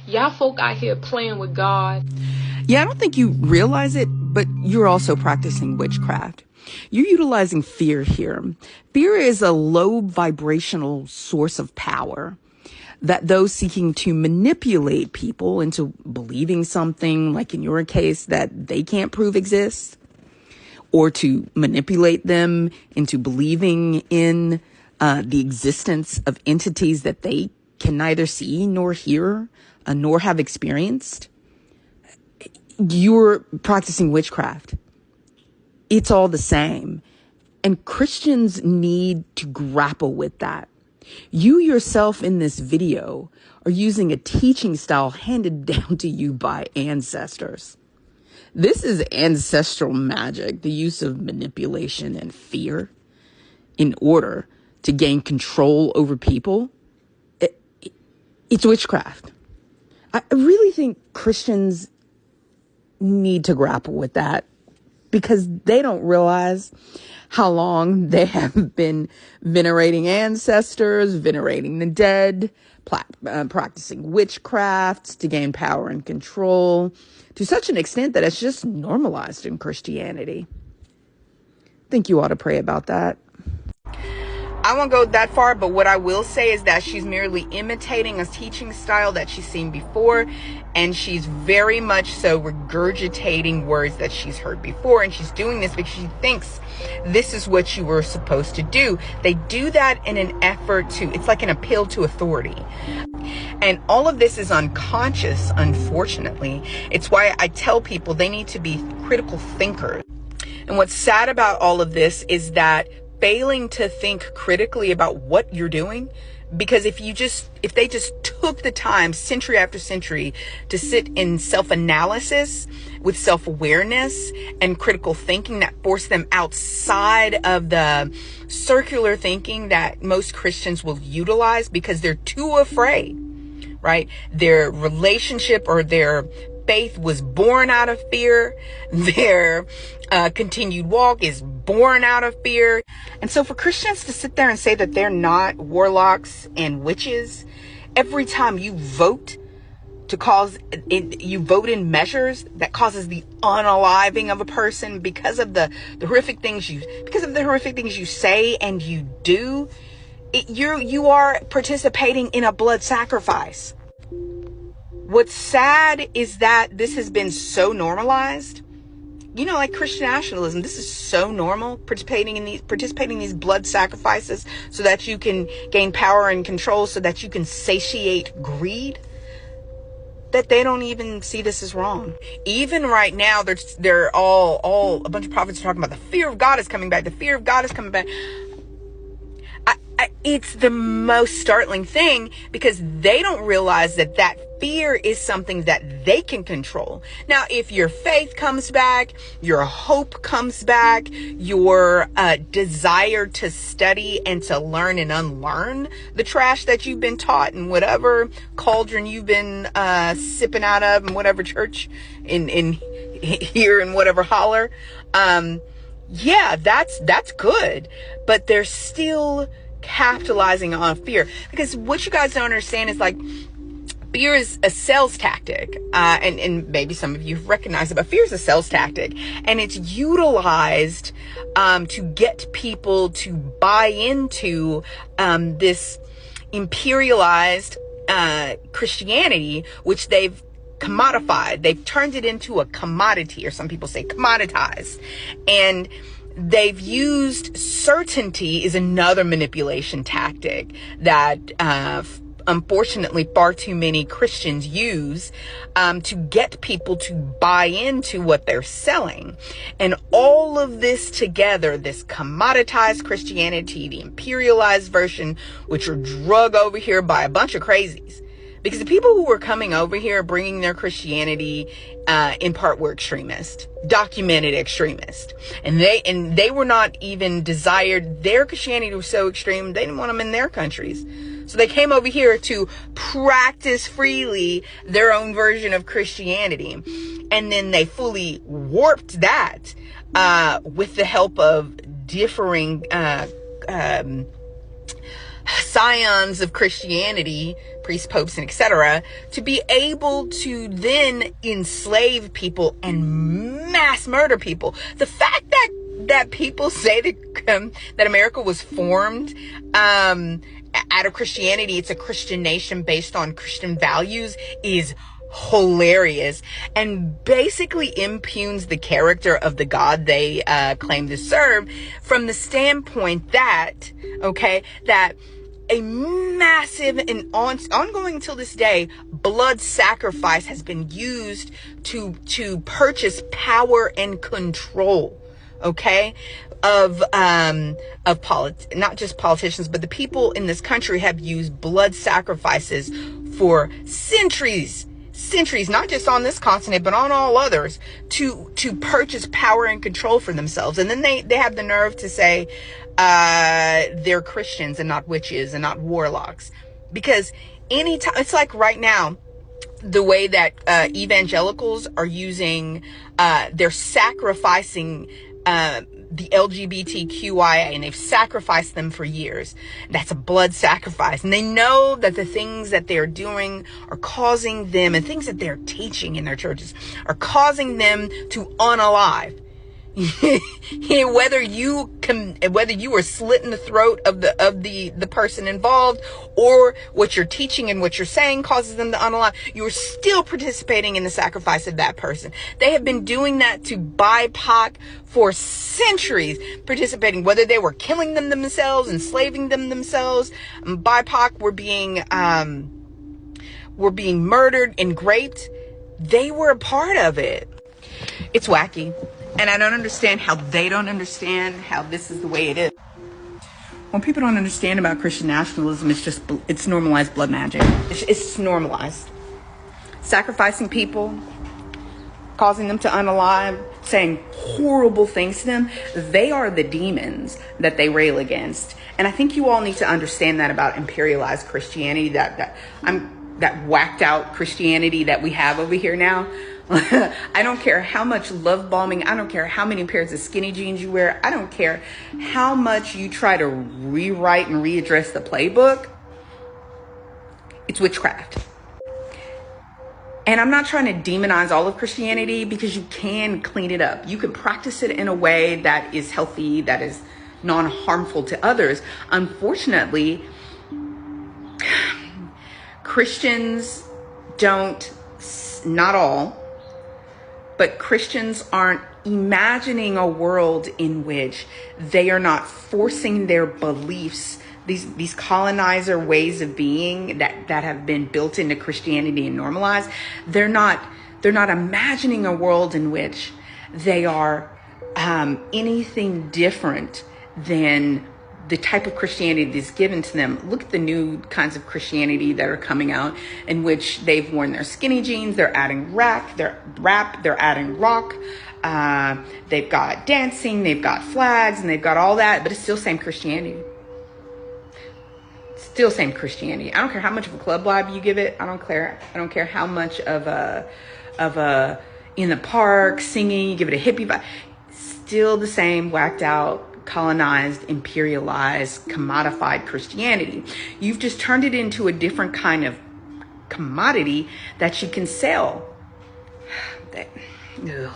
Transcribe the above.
Y'all folk out here playing with God. Yeah, I don't think you realize it, but you're also practicing witchcraft. You're utilizing fear here. Fear is a low vibrational source of power that those seeking to manipulate people into believing something, like in your case, that they can't prove exists, or to manipulate them into believing in the existence of entities that they can neither see nor hear, nor have experienced. You're practicing witchcraft. It's all the same. And Christians need to grapple with that. You yourself in this video are using a teaching style handed down to you by ancestors. This is ancestral magic, the use of manipulation and fear in order to gain control over people. It's witchcraft. I really think Christians need to grapple with that, because they don't realize how long they have been venerating ancestors, venerating the dead, practicing witchcraft to gain power and control to such an extent that it's just normalized in Christianity. I think you ought to pray about that. I won't go that far, but what I will say is that she's merely imitating a teaching style that she's seen before, and she's very much so regurgitating words that she's heard before, and she's doing this because she thinks this is what you were supposed to do. They do that in an effort to, it's like an appeal to authority. And all of this is unconscious, unfortunately. It's why I tell people they need to be critical thinkers. And what's sad about all of this is that failing to think critically about what you're doing, because if they just took the time century after century to sit in self-analysis with self-awareness and critical thinking that forced them outside of the circular thinking that most Christians will utilize because they're too afraid, right? Their relationship or their faith was born out of fear. Their continued walk is born out of fear. And so for Christians to sit there and say that they're not warlocks and witches, every time you vote you vote in measures that causes the unaliving of a person because of the horrific things you say and you do, you are participating in a blood sacrifice. What's sad is that this has been so normalized. You know, like Christian nationalism, this is so normal, participating in these blood sacrifices so that you can gain power and control, so that you can satiate greed, that they don't even see this as wrong. Even right now, they're all a bunch of prophets are talking about the fear of God is coming back. The fear of God is coming back. It's the most startling thing, because they don't realize that fear is something that they can control. Now, if your faith comes back, your hope comes back, your desire to study and to learn and unlearn the trash that you've been taught and whatever cauldron you've been sipping out of and whatever church in here and whatever holler, yeah, that's good. But they're still capitalizing on fear, because what you guys don't understand is, like, fear is a sales tactic, and maybe some of you recognize it, but fear is a sales tactic, and it's utilized to get people to buy into this imperialized Christianity, which they've commodified. They've turned it into a commodity, or some people say commoditized, and they've used certainty is another manipulation tactic that unfortunately far too many Christians use to get people to buy into what they're selling. And all of this together, this commoditized Christianity, the imperialized version, which are drug over here by a bunch of crazies. Because the people who were coming over here bringing their Christianity in part were extremists, documented extremists. And they were not even desired. Their Christianity was so extreme, they didn't want them in their countries. So they came over here to practice freely their own version of Christianity. And then they fully warped that with the help of differing scions of Christianity, priests, popes, and etc., to be able to then enslave people and mass murder people. The fact that people say that America was formed out of Christianity, it's a Christian nation based on Christian values, is hilarious, and basically impugns the character of the God they claim to serve, from the standpoint that, that a massive and ongoing till this day blood sacrifice has been used to purchase power and control, of not just politicians, but the people in this country have used blood sacrifices for centuries, not just on this continent, but on all others, to purchase power and control for themselves. And then they have the nerve to say they're Christians and not witches and not warlocks. Because anytime, it's like right now, the way that evangelicals are using, they're sacrificing the LGBTQIA, and they've sacrificed them for years. That's a blood sacrifice. And they know that the things that they're doing are causing them, and things that they're teaching in their churches are causing them to unalive. whether you are slitting the throat of the person involved, or what you're teaching and what you're saying causes them to unalive, you are still participating in the sacrifice of that person. They have been doing that to BIPOC for centuries, participating, whether they were killing them themselves, enslaving them themselves. BIPOC were being murdered and raped. They were a part of it. It's wacky. And I don't understand how they don't understand how this is the way it is. When people don't understand about Christian nationalism, it's normalized blood magic. It's normalized. Sacrificing people, causing them to unalive, saying horrible things to them. They are the demons that they rail against. And I think you all need to understand that about imperialized Christianity, that whacked out Christianity that we have over here now. I don't care how much love bombing, I don't care how many pairs of skinny jeans you wear, I don't care how much you try to rewrite and readdress the playbook. It's witchcraft. And I'm not trying to demonize all of Christianity, because you can clean it up. You can practice it in a way that is healthy, that is non-harmful to others. Unfortunately, Christians don't, not all, but Christians aren't imagining a world in which they are not forcing their beliefs, these colonizer ways of being that have been built into Christianity and normalized. They're not imagining a world in which they are anything different than the type of Christianity that's given to them. Look at the new kinds of Christianity that are coming out, in which they've worn their skinny jeans, they're adding rap, they're adding rock, they've got dancing, they've got flags, and they've got all that, but it's still same Christianity. Still same Christianity. I don't care how much of a club vibe you give it. I don't care how much of a in the park singing, you give it a hippie vibe. Still the same whacked out, colonized, imperialized, commodified Christianity. You've just turned it into a different kind of commodity that you can sell. Ugh.